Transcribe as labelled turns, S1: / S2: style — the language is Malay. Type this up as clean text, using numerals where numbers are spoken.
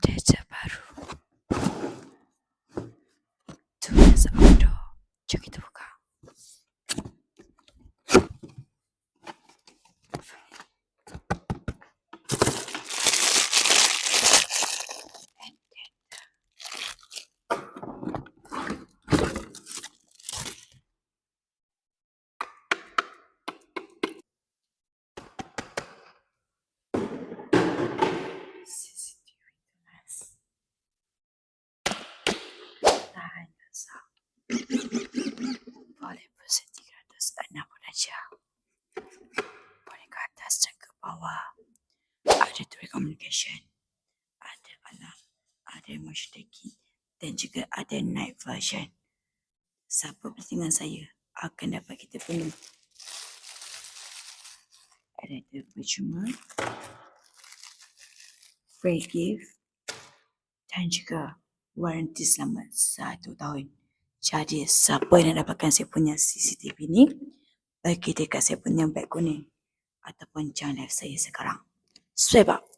S1: update terbaru. Tulis outdoor. Jom kita buka. CCTV tulis. Tahan besar. Boleh pusat 360 darjah. Boleh ke atas dan ke bawah. Ada two-way communication. Ada alarm. Ada motion taking. Dan juga ada night version. Siapa bertengah saya akan dapat kita penuh. Ada percuma, free gift dan juga waranti selama 1 tahun. Jadi siapa yang nak dapatkan saya punya CCTV ni, bagi dekat saya punya beg kuning ataupun jangan live saya sekarang. Swipe up.